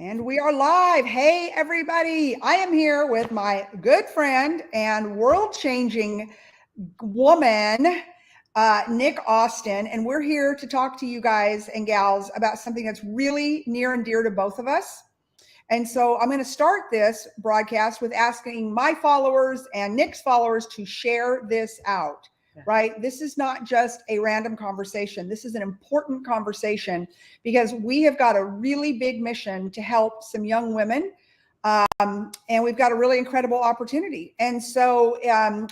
And we are live. Hey, everybody. I am here with my good friend and world changing woman, Nick Austin. And we're here to talk to you guys and gals about something that's really near and dear to both of us. And so I'm going to start this broadcast with asking my followers and Nick's followers to share this out. Right? This is not just a random conversation. This is an important conversation because we have got a really big mission to help some young women. And we've got a really incredible opportunity. And so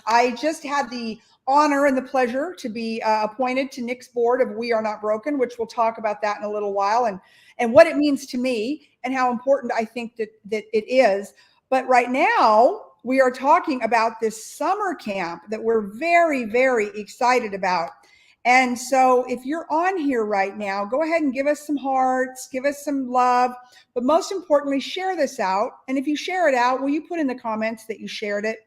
I just had the honor and the pleasure to be appointed to Nick's board of We Are Not Broken, which we'll talk about that in a little while and what it means to me and how important I think that it is. But right now, we are talking about this summer camp that we're very, very excited about. And so if you're on here right now, go ahead and give us some hearts, give us some love, but most importantly, share this out. And if you share it out, will you put in the comments that you shared it?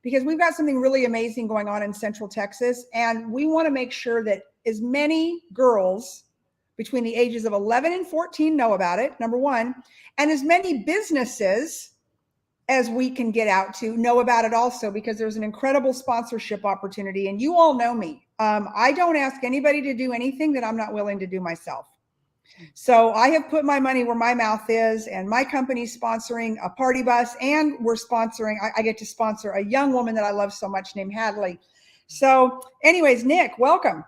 Because we've got something really amazing going on in Central Texas. And we want to make sure that as many girls between the ages of 11 and 14 know about it, number one, and as many businesses as we can get out to know about it also, because there's an incredible sponsorship opportunity. And you all know me. I don't ask anybody to do anything that I'm not willing to do myself. So I have put my money where my mouth is, and my company's sponsoring a party bus, and we're sponsoring, I get to sponsor a young woman that I love so much named Hadley. So anyways, Nick, welcome.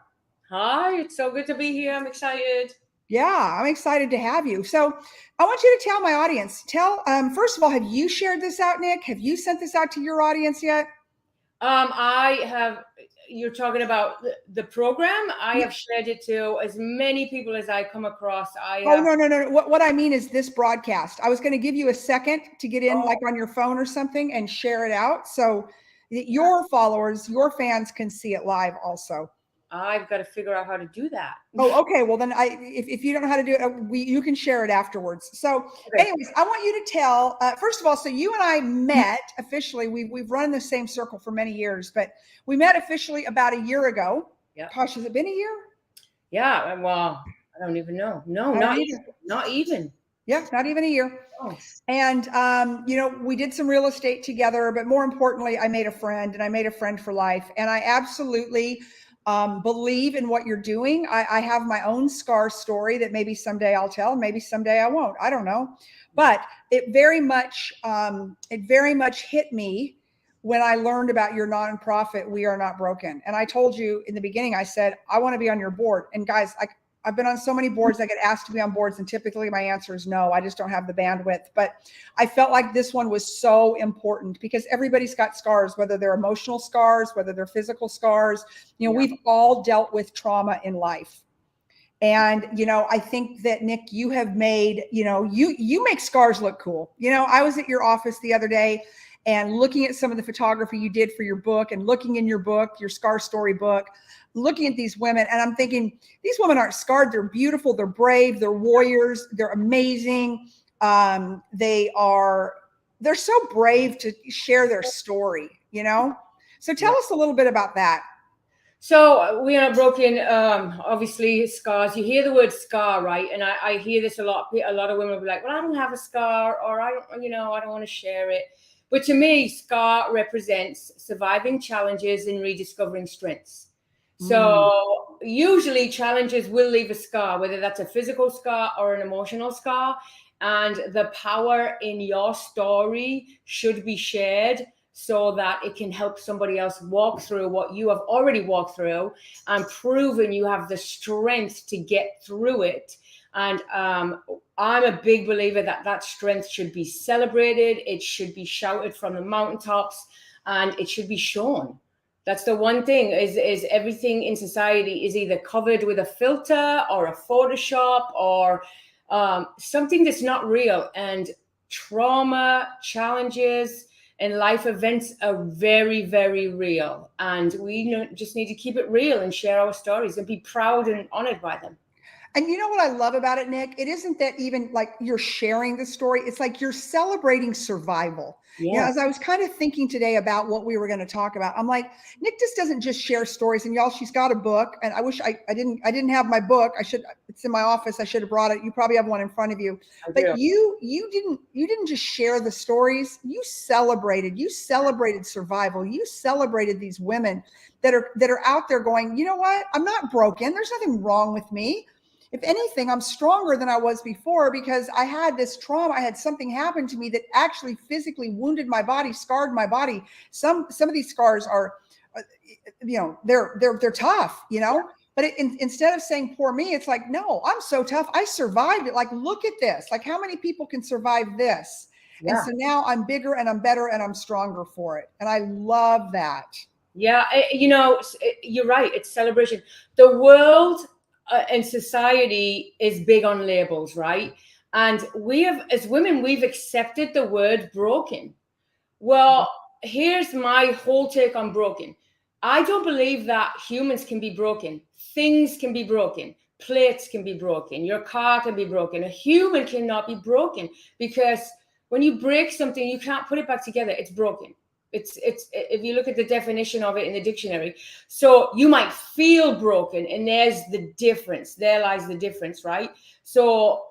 Hi, it's so good to be here. I'm excited. Yeah, I'm excited to have you. So I want you to tell my audience, first of all, have you shared this out, Nick? Have you sent this out to your audience yet? I have, you're talking about the program. I have shared it to as many people as I come across. No. What I mean is this broadcast. I was going to give you a second to get in like on your phone or something and share it out. So that your followers, your fans can see it live also. I've got to figure out how to do that. Oh, okay. Well, then if you don't know how to do it, you can share it afterwards. So anyways, I want you to tell, first of all, so you and I met officially, we've run in the same circle for many years, but we met officially about a year ago. Yeah. Gosh, has it been a year? Yeah. Well, I don't even know. No, not even. Yeah, not even a year. Oh. And, we did some real estate together, but more importantly, I made a friend, and I made a friend for life. And I absolutely believe in what you're doing. I have my own scar story that maybe someday I'll tell, maybe someday I won't. I don't know. But it very much hit me when I learned about your nonprofit, We Are Not Broken. And I told you in the beginning, I said, I want to be on your board. And guys, I've been on so many boards. I get asked to be on boards, and typically my answer is no. I just don't have the bandwidth. But I felt like this one was so important because everybody's got scars, whether they're emotional scars, whether they're physical scars. We've all dealt with trauma in life. And, I think that, Nick, you have made, you make scars look cool. I was at your office the other day and looking at some of the photography you did for your book and looking in your book, your Scar Story book, looking at these women, and I'm thinking, these women aren't scarred. They're beautiful. They're brave. They're warriors. They're amazing. They're so brave to share their story, So tell us a little bit about that. So We Are Not Broken, obviously scars. You hear the word scar, right? And I hear this a lot. A lot of women will be like, well, I don't have a scar, or I don't want to share it. But to me, scar represents surviving challenges and rediscovering strengths. So usually challenges will leave a scar, whether that's a physical scar or an emotional scar. And the power in your story should be shared so that it can help somebody else walk through what you have already walked through and proven you have the strength to get through it. And I'm a big believer that strength should be celebrated. It should be shouted from the mountaintops, and it should be shown. That's the one thing is everything in society is either covered with a filter or a Photoshop or something that's not real. And trauma, challenges, and life events are very, very real. And we just need to keep it real and share our stories and be proud and honored by them. And you know what I love about it, Nick? It isn't that even like you're sharing the story. It's like you're celebrating survival. You know, Yes, as I was kind of thinking today about what we were going to talk about, I'm like, Nick just doesn't just share stories. And y'all, she's got a book, and I wish I didn't have my book. I should. It's in my office. I should have brought it. You probably have one in front of you. I But do. you didn't just share the stories. You celebrated. You celebrated survival. You celebrated these women that are out there going, you know what? I'm not broken. There's nothing wrong with me. If anything, I'm stronger than I was before because I had this trauma. I had something happen to me that actually physically wounded my body, scarred my body. Some of these scars are, you know, they're tough, you know. But instead of saying poor me, it's like, no, I'm so tough. I survived it. Like, look at this. Like, how many people can survive this? And Yeah. so now I'm bigger and I'm better and I'm stronger for it. And I love that. Yeah, you know, you're right. It's celebration. The world and society is big on labels, right? And we have, as women, we've accepted the word broken. Well, here's my whole take on broken. I don't believe that humans can be broken. Things can be broken. Plates can be broken. Your car can be broken. A human cannot be broken because when you break something, you can't put it back together. It's broken. It's if you look at the definition of it in the dictionary. So you might feel broken, and there's the difference. There lies the difference, right? So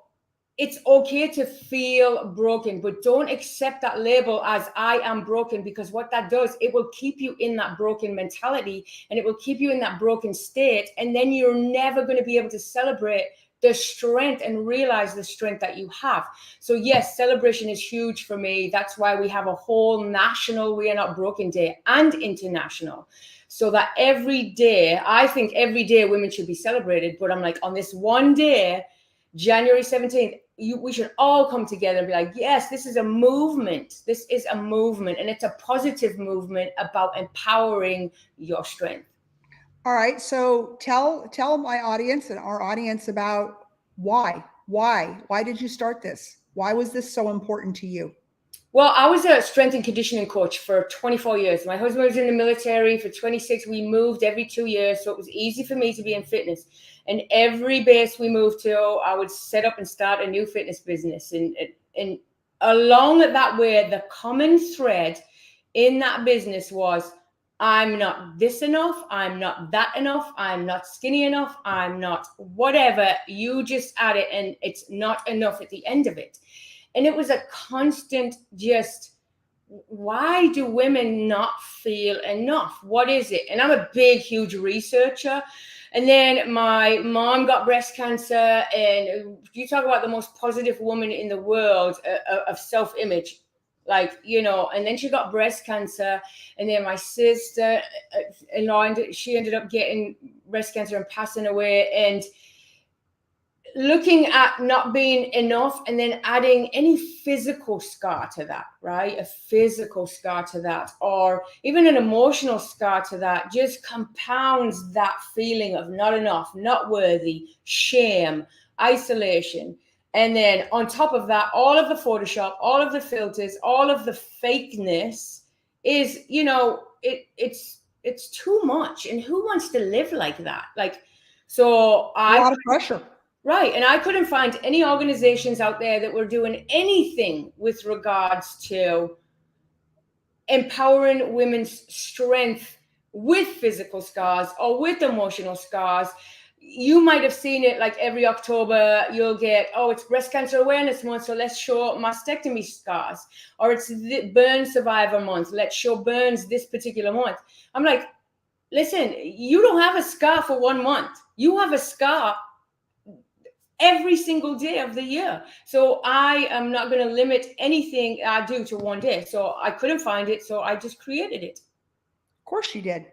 it's okay to feel broken, but don't accept that label as I am broken, because what that does, it will keep you in that broken mentality and it will keep you in that broken state. And then you're never going to be able to celebrate the strength and realize the strength that you have. So yes, celebration is huge for me. That's why we have a whole national We Are Not Broken Day and international. So that every day, I think every day women should be celebrated. But I'm like, on this one day, January 17th, we should all come together and be like, yes, this is a movement. This is a movement, and it's a positive movement about empowering your strength. All right. So tell my audience and our audience about why did you start this? Why was this so important to you? Well, I was a strength and conditioning coach for 24 years. My husband was in the military for 26. We moved every 2 years, so it was easy for me to be in fitness. And every base we moved to, I would set up and start a new fitness business. And along that way, the common thread in that business was, I'm not this enough, I'm not that enough, I'm not skinny enough, I'm not whatever. You just add it, and it's not enough at the end of it. And it was a constant just, why do women not feel enough? What is it? And I'm a big, huge researcher. And then my mom got breast cancer, and you talk about the most positive woman in the world of self-image, like, you know, and then she got breast cancer, and then my sister, she ended up getting breast cancer and passing away. And looking at not being enough, and then adding any physical scar to that, right? A physical scar to that, or even an emotional scar to that, just compounds that feeling of not enough, not worthy, shame, isolation. And then on top of that, all of the Photoshop, all of the filters, all of the fakeness is, you know, it's too much. And who wants to live like that? Like, so A lot of pressure. Right. And I couldn't find any organizations out there that were doing anything with regards to empowering women's strength with physical scars or with emotional scars. You might have seen it, like every October, you'll get, oh, it's Breast Cancer Awareness Month, so let's show mastectomy scars. Or it's the Burn Survivor Month, let's show burns this particular month. I'm like, listen, you don't have a scar for 1 month. You have a scar every single day of the year. So I am not going to limit anything I do to 1 day. So I couldn't find it, so I just created it. Of course you did.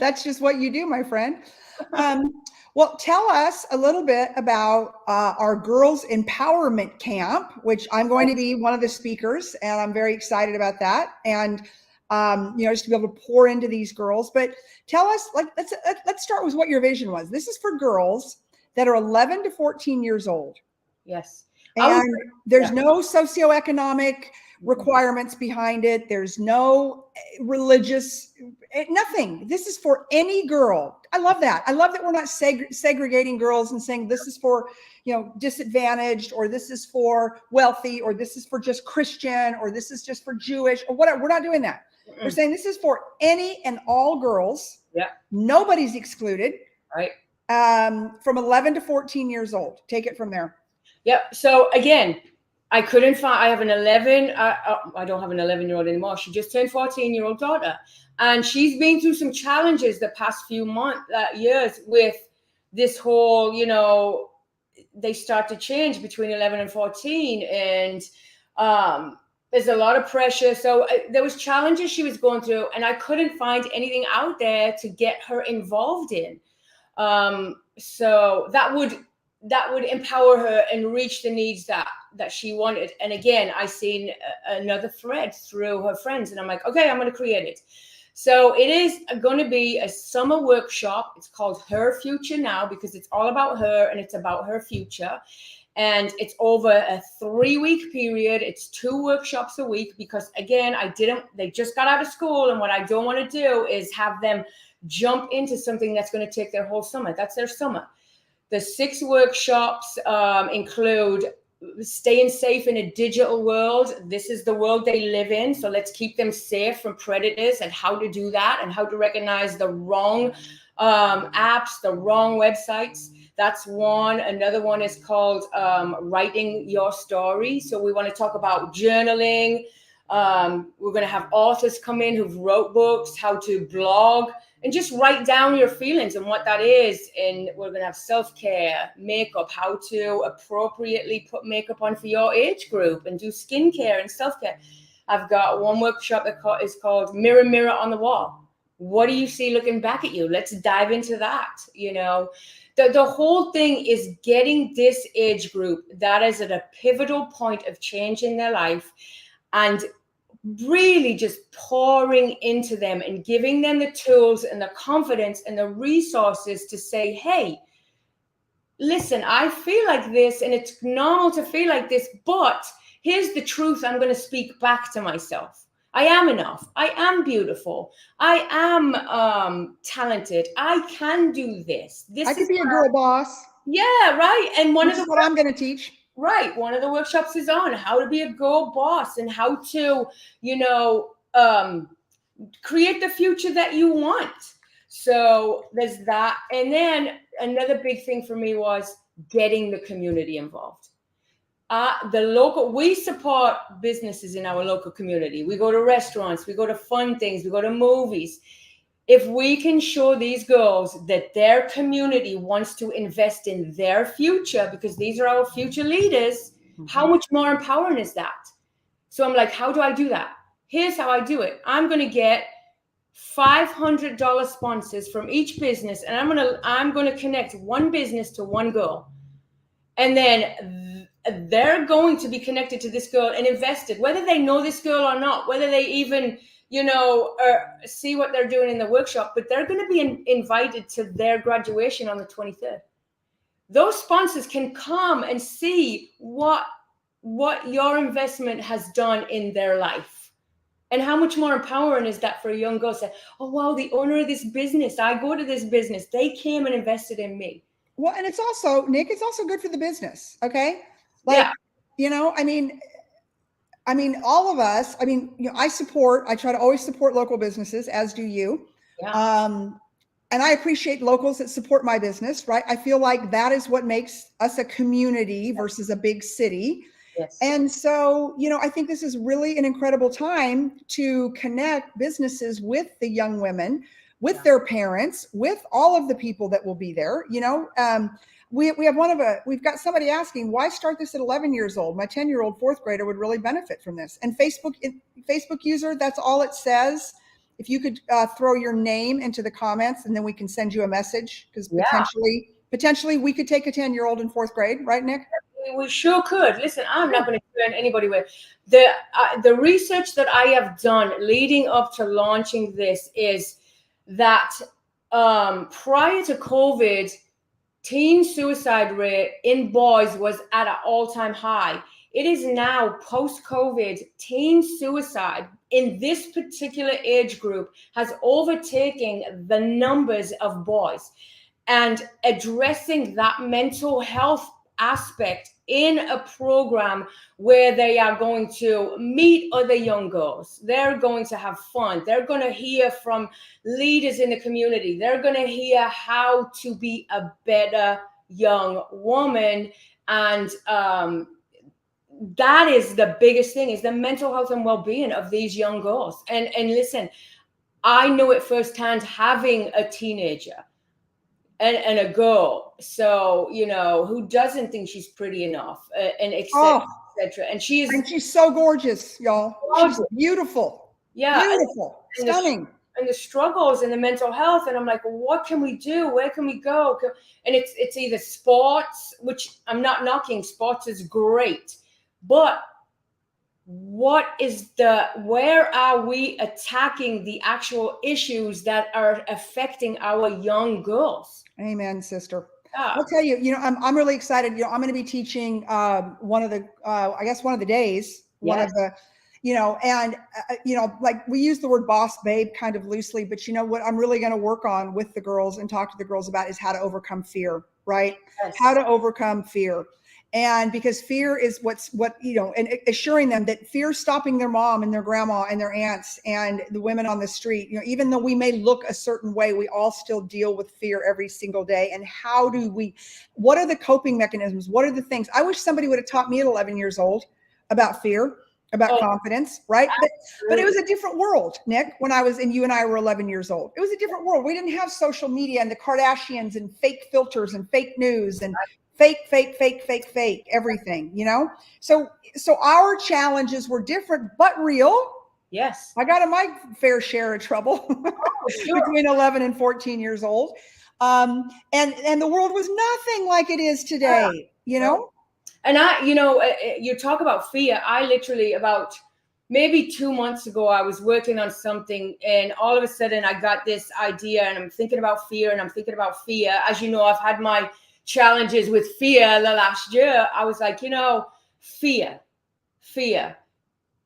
That's just what you do, my friend. Well, tell us a little bit about our Girls Empowerment Camp, which I'm going to be one of the speakers, and I'm very excited about that. And you know, just to be able to pour into these girls. But tell us, like, let's start with what your vision was. This is for girls that are 11 to 14 years old. Yes. And there's no socioeconomic requirements behind it. There's no religious, nothing. This is for any girl. I love that. I love that we're not segregating girls and saying this is for, disadvantaged, or this is for wealthy, or this is for just Christian, or this is just for Jewish, or whatever. We're not doing that. We're saying this is for any and all girls. Yeah. Nobody's excluded. Right. From 11 to 14 years old. Take it from there. Yep. So again, I couldn't find, I have an 11, I don't have an 11-year-old anymore. She just turned 14-year-old daughter. And she's been through some challenges the past few years with this whole, they start to change between 11 and 14. And there's a lot of pressure. So there was challenges she was going through, and I couldn't find anything out there to get her involved in. So that would empower her and reach the needs that she wanted. And again, I seen another thread through her friends, and I'm like, okay, I'm going to create it. So it is going to be a summer workshop. It's called Her Future Now, because it's all about her and it's about her future. And it's over a 3-week period. It's 2 workshops a week, because again, they just got out of school. And what I don't want to do is have them jump into something that's going to take their whole summer. That's their summer. The 6 workshops include staying safe in a digital world. This is the world they live in. So let's keep them safe from predators, and how to do that, and how to recognize the wrong apps, the wrong websites. That's one. Another one is called Writing Your Story. So we want to talk about journaling. We're going to have authors come in who've wrote books, how to blog, and just write down your feelings and what that is. And we're going to have self-care, makeup, how to appropriately put makeup on for your age group, and do skincare and self-care. I've got one workshop that is called Mirror, Mirror on the Wall. What do you see looking back at you? Let's dive into that. The whole thing is getting this age group that is at a pivotal point of change in their life, and really just pouring into them and giving them the tools and the confidence and the resources to say, hey, listen, I feel like this, and it's normal to feel like this, but here's the truth I'm going to speak back to myself. I am enough. I am beautiful. I am talented. I can do this. I could be a girl boss. Yeah, right. And this is what I'm going to teach. Right. One of the workshops is on how to be a girl boss, and how to, create the future that you want. So there's that. And then another big thing for me was getting the community involved. We support businesses in our local community. We go to restaurants, we go to fun things, we go to movies. If we can show these girls that their community wants to invest in their future, because these are our future leaders, how much more empowering is that? So I'm like, how do I do that? Here's how I do it. I'm going to get $500 sponsors from each business, and I'm going to connect one business to one girl. And then they're going to be connected to this girl and invested, whether they know this girl or not, whether they even, see what they're doing in the workshop, but they're going to be invited to their graduation on the 23rd. Those sponsors can come and see what your investment has done in their life. And how much more empowering is that for a young girl to say, oh, wow, the owner of this business, I go to this business, they came and invested in me. Well, and it's also, Nick, it's also good for the business. Okay. All of us, I try to always support local businesses, as do you. Yeah. And I appreciate locals that support my business, right? I feel like that is what makes us a community versus a big city. Yes. And so, I think this is really an incredible time to connect businesses with the young women, with their parents, with all of the people that will be there. We've got somebody asking, why start this at 11 years old? My 10-year-old fourth grader would really benefit from this. And Facebook user, that's all it says. If you could throw your name into the comments, and then we can send you a message, because potentially we could take a 10-year-old in fourth grade, right, Nick? We sure could. Listen, I'm not going to turn anybody away. The research that I have done leading up to launching this is that prior to COVID, teen suicide rate in boys was at an all-time high. It is now post-COVID, teen suicide in this particular age group has overtaken the numbers of boys. And addressing that mental health aspect in a program where they are going to meet other young girls, they're going to have fun, they're going to hear from leaders in the community, they're going to hear how to be a better young woman. And that is the biggest thing, is the mental health and well-being of these young girls. And listen, I know it firsthand, having a teenager and a girl, so who doesn't think she's pretty enough, and etc. And she's so gorgeous, y'all. She's beautiful. Yeah, beautiful, stunning. And the struggles and the mental health, and I'm like, well, what can we do? Where can we go? And it's either sports, which I'm not knocking, sports is great, but where are we attacking the actual issues that are affecting our young girls? Amen, sister. I'll tell you, I'm really excited. I'm going to be teaching one of the days, one of the, like we use the word boss babe kind of loosely, but what I'm really going to work on with the girls and talk to the girls about is how to overcome fear, right? Yes. How to overcome fear. And because fear is and assuring them that fear is stopping their mom and their grandma and their aunts and the women on the street. Even though we may look a certain way, we all still deal with fear every single day. And what are the coping mechanisms? What are the things? I wish somebody would have taught me at 11 years old about fear, about confidence, right? But it was a different world, Nick, when you and I were 11 years old. It was a different world. We didn't have social media and the Kardashians and fake filters and fake news and fake everything, So our challenges were different, but real. Yes. I got in my fair share of trouble between 11 and 14 years old. And the world was nothing like it is today, And you talk about fear. I literally, about maybe 2 months ago, I was working on something, and all of a sudden I got this idea, and I'm thinking about fear. As you know, I've had my challenges with fear the last year. I was like, fear.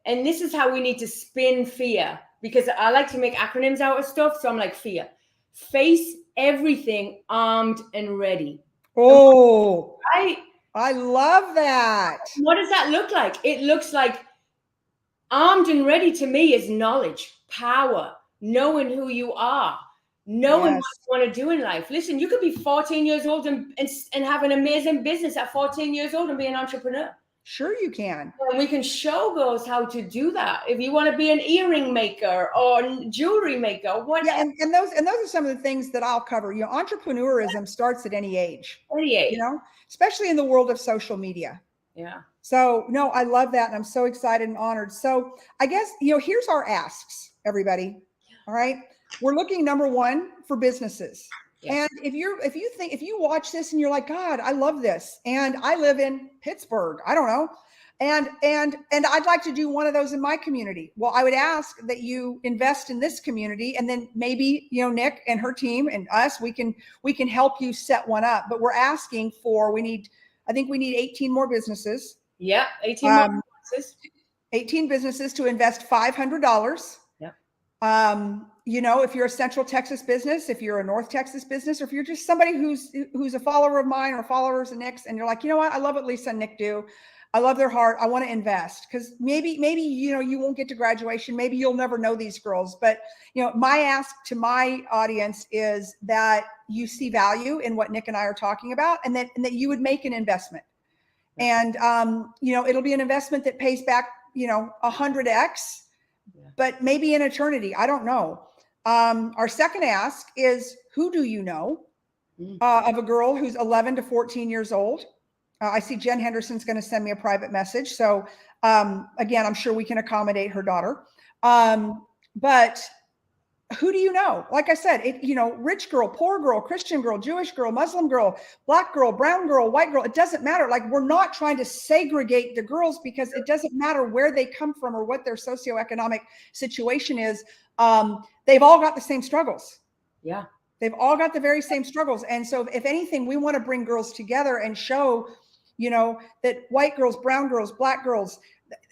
And this is how we need to spin fear, because I like to make acronyms out of stuff. So I'm like, fear. Face everything armed and ready. Oh, I love that. What does that look like? It looks like armed and ready to me is knowledge, power, knowing who you are, knowing what you want to do in life. Listen, you could be 14 years old and have an amazing business at 14 years old and be an entrepreneur. Sure you can. And we can show girls how to do that. If you want to be an earring maker or jewelry maker, whatever. Yeah, and those are some of the things that I'll cover. Entrepreneurism starts at any age. Especially in the world of social media. Yeah. So no, I love that. And I'm so excited and honored. So I guess, here's our asks, everybody. All right. We're looking, number one, for businesses. Yes. And if you watch this and you're like, God, I love this, and I live in Pittsburgh, I don't know, and I'd like to do one of those in my community. Well, I would ask that you invest in this community, and then maybe Nick and her team and us, we can help you set one up. But we're asking for, I think we need 18 more businesses. Yeah, 18 more businesses. 18 businesses to invest $500. If you're a Central Texas business, if you're a North Texas business, or if you're just somebody who's a follower of mine or followers of Nick's, and you're like, what? I love what Lisa and Nick do. I love their heart. I want to invest, because maybe, you won't get to graduation. Maybe you'll never know these girls. But, my ask to my audience is that you see value in what Nick and I are talking about, and that you would make an investment. And, it'll be an investment that pays back, 100x, but maybe an eternity. I don't know. Our second ask is, who do you know of a girl who's 11 to 14 years old? I see Jen Henderson's going to send me a private message. So again, I'm sure we can accommodate her daughter. But who do you know? Like I said, rich girl, poor girl, Christian girl, Jewish girl, Muslim girl, black girl, brown girl, white girl, it doesn't matter. Like, we're not trying to segregate the girls, because it doesn't matter where they come from or what their socioeconomic situation is. They've all got the same struggles. Yeah. They've all got the very same struggles. And so if anything, we want to bring girls together and show, you know, that white girls, brown girls, black girls,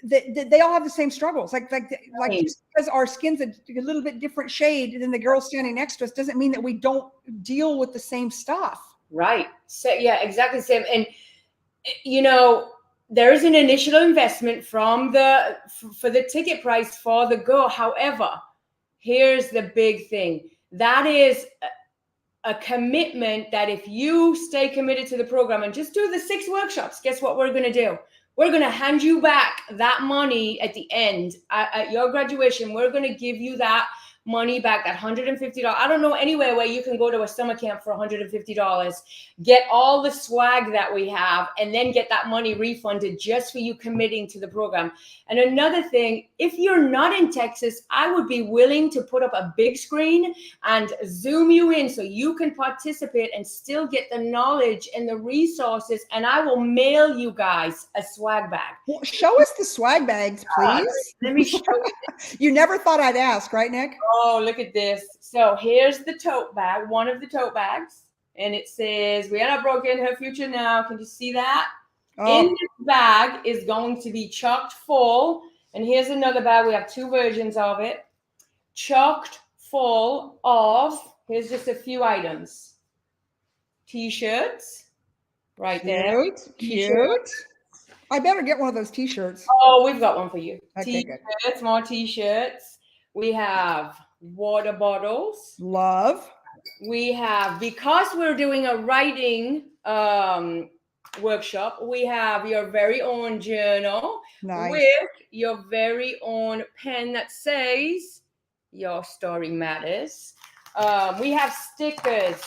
they all have the same struggles. Like just because our skin's a little bit different shade than the girl standing next to us doesn't mean that we don't deal with the same stuff. Right. So yeah, exactly the same. And you know, there is an initial investment for the ticket price for the go. However, here's the big thing. That is a commitment that if you stay committed to the program and just do the 6 workshops, guess what we're going to do? We're going to hand you back that money at the end at your graduation. We're going to give you that money back, that $150. I don't know anywhere where you can go to a summer camp for $150, get all the swag that we have, and then get that money refunded just for you committing to the program. And another thing, if you're not in Texas, I would be willing to put up a big screen and zoom you in so you can participate and still get the knowledge and the resources, and I will mail you guys a swag bag. Well, show us the swag bags, please. Let me show you. You never thought I'd ask, right, Nick? Oh, look at this. So here's the tote bag, one of the tote bags. And it says, "We are not broken, her future now." Can you see that? Oh. In this bag is going to be chocked full. And here's another bag. We have 2 versions of it. Chocked full of, here's just a few items. T-shirts. Right there. Cute. I better get one of those T-shirts. Oh, we've got one for you. Okay, T-shirts, more T-shirts. We have water bottles. Love. We have, because we're doing a writing workshop, we have your very own journal. Nice. With your very own pen that says "Your story matters." We have stickers.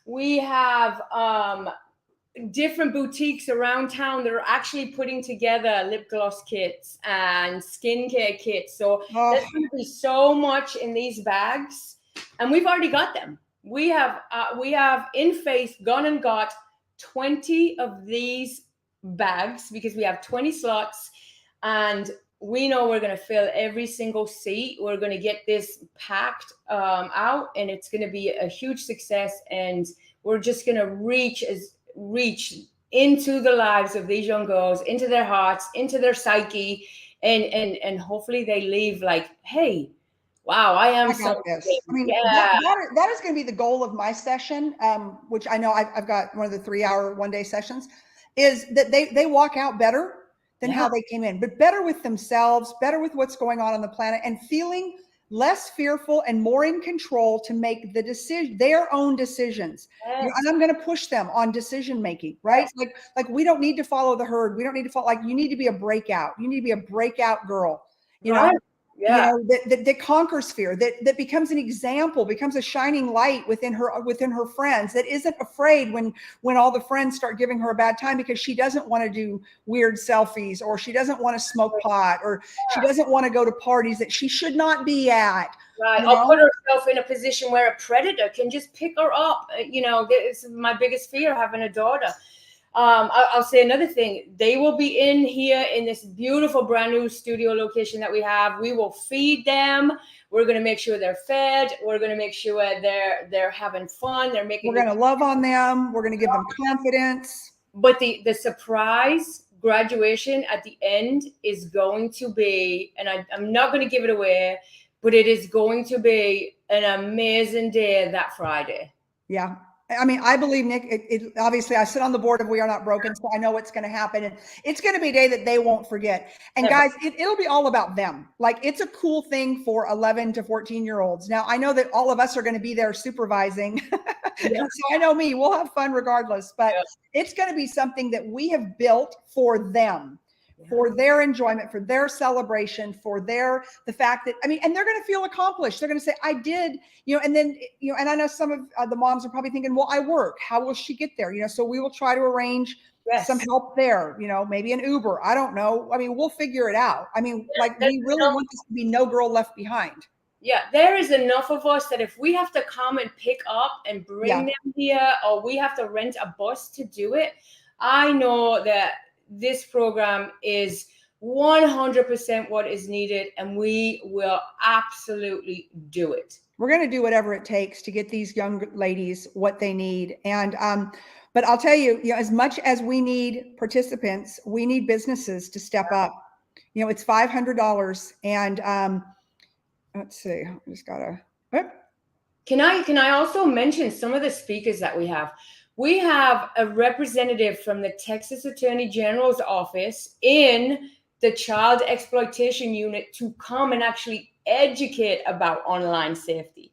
We have different boutiques around town that are actually putting together lip gloss kits and skincare kits. So there's going to be so much in these bags, and we've already got them. We have in Faith gone and got 20 of these bags because we have 20 slots, and we know we're going to fill every single seat. We're going to get this packed out, and it's going to be a huge success. And we're just going to reach into the lives of these young girls, into their hearts, into their psyche, and hopefully they leave like, hey, wow, I got this. I mean, that is going to be the goal of my session, which I know I've got one of the 3-hour one-day sessions, is that they walk out better than how they came in, but better with themselves, better with what's going on the planet, and feeling less fearful and more in control to make their own decisions. Yes. And I'm going to push them on decision making, right? Yes. Like we don't need to follow the herd. We don't need to follow, like, you need to be a breakout. You need to be a breakout girl, you know? Yeah. You know, that conquers fear, that becomes an example, becomes a shining light within her friends, that isn't afraid when all the friends start giving her a bad time because she doesn't want to do weird selfies, or she doesn't want to smoke pot, or she doesn't want to go to parties that she should not be at. Right. Or put herself in a position where a predator can just pick her up. You know, it's my biggest fear, having a daughter. I'll say another thing. They will be in here in this beautiful brand new studio location that we have. We will feed them. We're going to make sure they're fed. We're going to make sure they're having fun. We're going to love on them. We're going to give them confidence. But the surprise graduation at the end is going to be, and I'm not going to give it away, but it is going to be an amazing day that Friday. Yeah. I mean, I believe, Nick, obviously I sit on the board of We Are Not Broken, so I know what's going to happen. And it's going to be a day that they won't forget. And guys, it'll be all about them. Like, it's a cool thing for 11 to 14-year-olds. Now, I know that all of us are going to be there supervising. Yeah. So I know me, we'll have fun regardless, but it's going to be something that we have built for them. For their enjoyment, for their celebration, for the fact that, I mean, and they're going to feel accomplished. They're going to say, I did, you know, and then, you know, and I know some of the moms are probably thinking, well, I work, how will she get there? You know, so we will try to arrange some help there, you know, maybe an Uber. I don't know. I mean, we'll figure it out. I mean, like, we really want this to be no girl left behind. Yeah, there is enough of us that if we have to come and pick up and bring them here, or we have to rent a bus to do it, I know that this program is 100% what is needed, and we will absolutely do it. We're going to do whatever it takes to get these young ladies what they need. And But I'll tell you, as much as we need participants, we need businesses to step up. It's $500, and let's see, I just gotta. Can I also mention some of the speakers that we have? We have a representative from the Texas Attorney General's office in the Child Exploitation Unit to come and actually educate about online safety.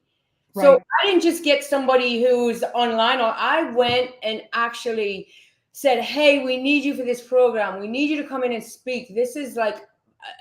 Right. So I didn't just get somebody who's online, or I went and actually said, hey, we need you for this program. We need you to come in and speak. This is like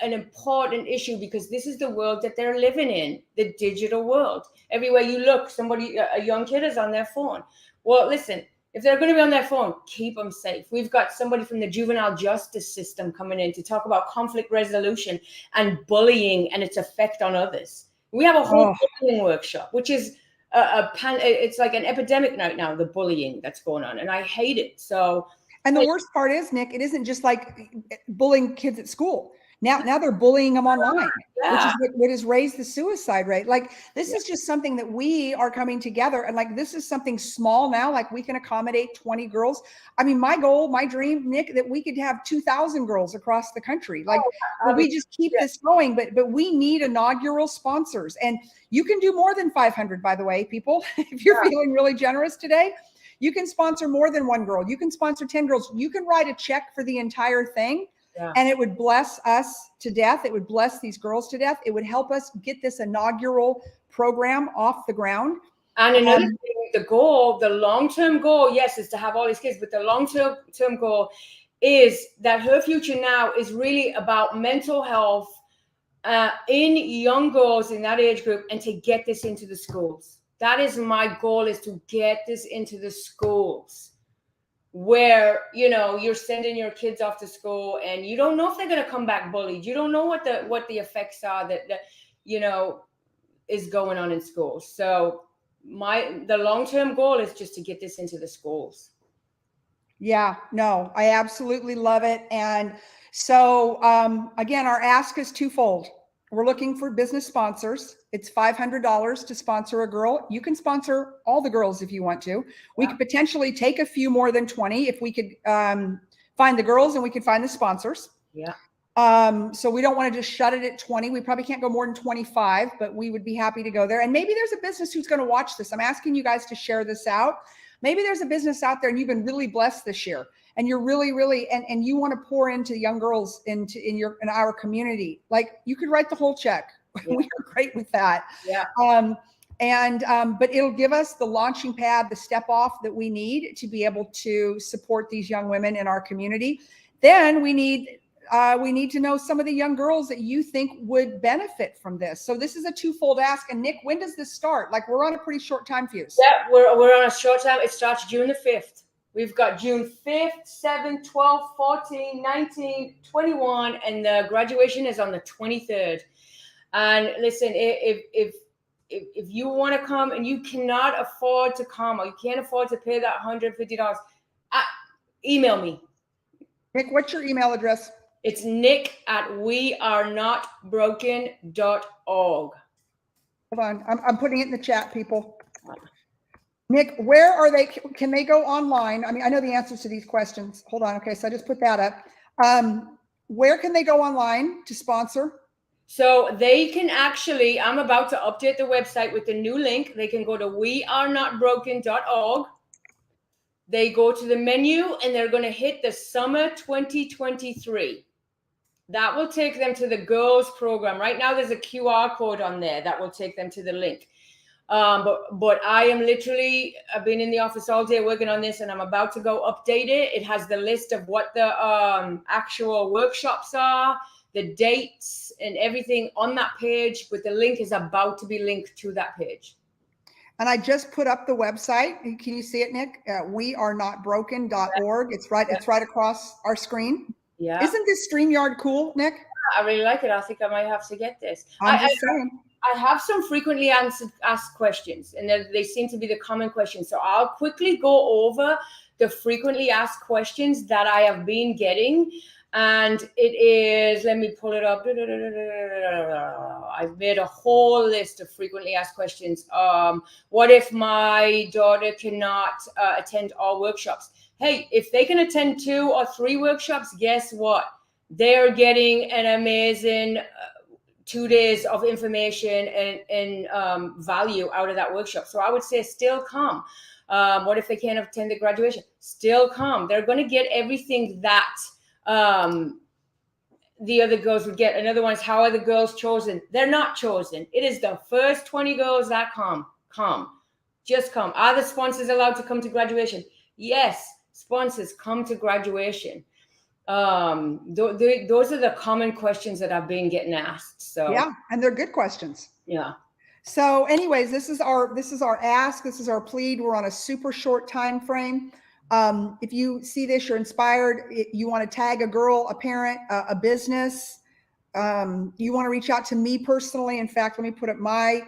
an important issue because this is the world that they're living in, the digital world. Everywhere you look, a young kid is on their phone. Well, listen, if they're going to be on their phone, keep them safe. We've got somebody from the juvenile justice system coming in to talk about conflict resolution and bullying and its effect on others. We have a whole bullying workshop, which is it's like an epidemic right now, the bullying that's going on, and I hate it. So, and the worst part is, Nick, it isn't just like bullying kids at school. Now they're bullying them online, which is what has raised the suicide rate. Like, this is just something that we are coming together, and like, this is something small now. Like, we can accommodate 20 girls. I mean, my goal, my dream, Nick, that we could have 2,000 girls across the country. Like, we just keep this going, but we need inaugural sponsors, and you can do more than 500, by the way, people. If you're feeling really generous today, you can sponsor more than one girl. You can sponsor 10 girls. You can write a check for the entire thing. Yeah. And it would bless us to death. It would bless these girls to death. It would help us get this inaugural program off the ground. And another thing, the long-term goal, yes, is to have all these kids, but the long-term goal is that Her Future Now is really about mental health in young girls in that age group, and to get this into the schools. That is my goal, is to get this into the schools, where, you're sending your kids off to school and you don't know if they're going to come back bullied. You don't know what the effects are that is going on in schools. So the long-term goal is just to get this into the schools. Yeah, no, I absolutely love it. And so, again, our ask is twofold. We're looking for business sponsors. It's $500 to sponsor a girl. You can sponsor all the girls if you want to. We could potentially take a few more than 20 if we could find the girls and we could find the sponsors. Yeah. So we don't want to just shut it at 20. We probably can't go more than 25, but we would be happy to go there. And maybe there's a business who's going to watch this. I'm asking you guys to share this out. Maybe there's a business out there and you've been really blessed this year, and you're really, and you want to pour into young girls in our community. Like, you could write the whole check. Yeah. We are great with that. Yeah. But it'll give us the launching pad, the step off that we need to be able to support these young women in our community. Then we need to know some of the young girls that you think would benefit from this. So this is a twofold ask. And Nick, when does this start? Like, we're on a pretty short time fuse. Yeah, we're on a short time. It starts June the 5th. We've got June 5th, 7th, 12th, 14th, 19th, 21, and the graduation is on the 23rd. And listen, if you want to come and you cannot afford to come, or you can't afford to pay that $150, email me. Nick, what's your email address? It's nick@wearenotbroken.org. Hold on, I'm putting it in the chat, people. Nick, where are they? Can they go online? I mean, I know the answers to these questions. Hold on. Okay, so I just put that up. Where can they go online to sponsor? So they can actually, I'm about to update the website with the new link. They can go to wearenotbroken.org. They go to the menu and they're going to hit the summer 2023. That will take them to the girls program. Right now, there's a QR code on there that will take them to the link. But I am literally, I've been in the office all day working on this, and I'm about to go update it. It has the list of what the actual workshops are, the dates and everything on that page, but the link is about to be linked to that page. And I just put up the website. Can you see it, Nick? wearenotbroken.org. It's right across our screen. Yeah. Isn't this StreamYard cool, Nick? I really like it. I think I might have to get this. I'm just saying. I have some frequently asked questions, and they seem to be the common questions. So I'll quickly go over the frequently asked questions that I have been getting. And it is, let me pull it up. I've made a whole list of frequently asked questions. What if my daughter cannot attend all workshops? Hey, if they can attend 2 or 3 workshops, guess what? They're getting an amazing 2 days of information and value out of that workshop. So I would say still come. What if they can't attend the graduation? Still come. They're going to get everything that the other girls would get. Another one is, how are the girls chosen? They're not chosen. It is the first 20 girls that come. Just come. Are the sponsors allowed to come to graduation? Yes, sponsors come to graduation. Those are the common questions that I've been getting asked. So yeah, and they're good questions. Yeah. So anyways, this is our ask, this is our plead. We're on a super short time frame. If you see this, you're inspired, you want to tag a girl, a parent, a business, you want to reach out to me personally. In fact, let me put up my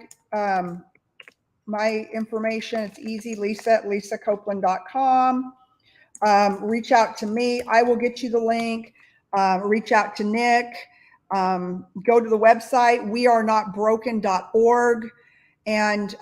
information. It's easy, Lisa at lisacopeland.com. Reach out to me. I will get you the link. Reach out to Nick. Go to the website, wearenotbroken.org. And,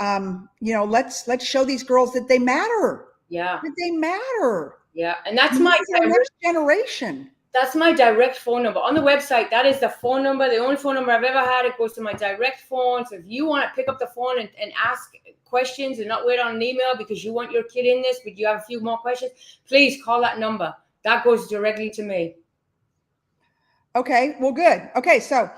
let's show these girls that they matter. Yeah. That they matter. Yeah. And that's my next generation. That's my direct phone number on the website. That is the phone number. The only phone number I've ever had. It goes to my direct phone. So if you want to pick up the phone and ask questions and not wait on an email because you want your kid in this, but you have a few more questions, please call that number. That goes directly to me. Okay. Well, good. Okay. So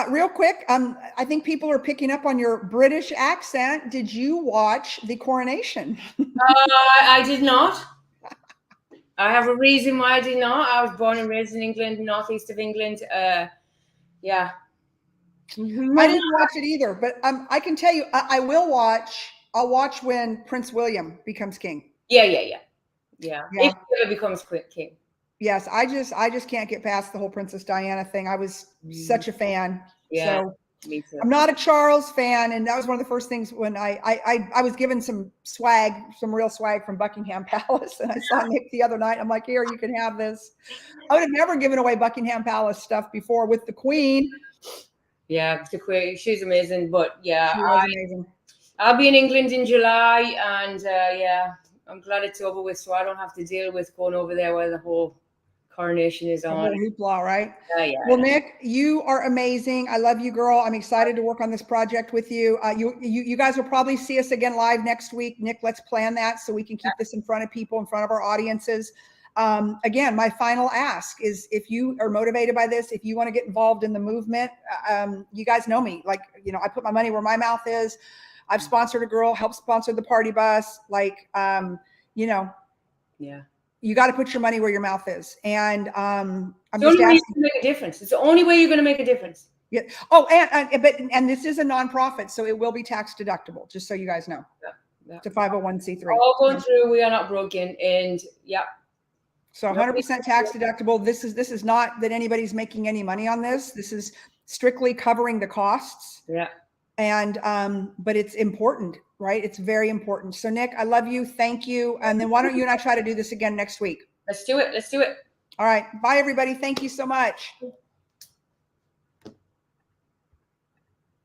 real quick, I think people are picking up on your British accent. Did you watch the coronation? I did not. I have a reason why I did not. I was born and raised in England, northeast of England. Yeah. I didn't watch it either, but I can tell you, I will watch. I'll watch when Prince William becomes king. Yeah. If he ever becomes king. Yes, I just can't get past the whole Princess Diana thing. I was such a fan. Yeah. So Me too. I'm not a Charles fan, and that was one of the first things when I was given some swag, some real swag from Buckingham Palace, and I saw Nick the other night. I'm like, here, you can have this. I would have never given away Buckingham Palace stuff before with the Queen. Yeah, the Queen, she's amazing. But yeah, she was amazing. I'll be in England in July, and I'm glad it's over with, so I don't have to deal with going over there where the whole coronation is on. Hoopla, right? Yeah. Well, Nick, you are amazing. I love you, girl. I'm excited to work on this project with you. You guys will probably see us again live next week. Nick, let's plan that so we can keep this in front of people, in front of our audiences. Again, my final ask is, if you are motivated by this, if you want to get involved in the movement, you guys know me. Like, I put my money where my mouth is. I've sponsored a girl, helped sponsor the party bus. Like, Yeah. You got to put your money where your mouth is. And I'm just asking. To make a difference. It's the only way you're going to make a difference. Yeah. Oh, and this is a nonprofit, so it will be tax deductible, just so you guys know. Yeah. It's a 501c3. All going through We Are Not Broken, and so 100% tax deductible. This is not that anybody's making any money on this. This is strictly covering the costs. Yeah. And but it's important, right? It's very important. So Nick, I love you. Thank you. And then why don't you and I try to do this again next week? Let's do it. All right. Bye, everybody. Thank you so much.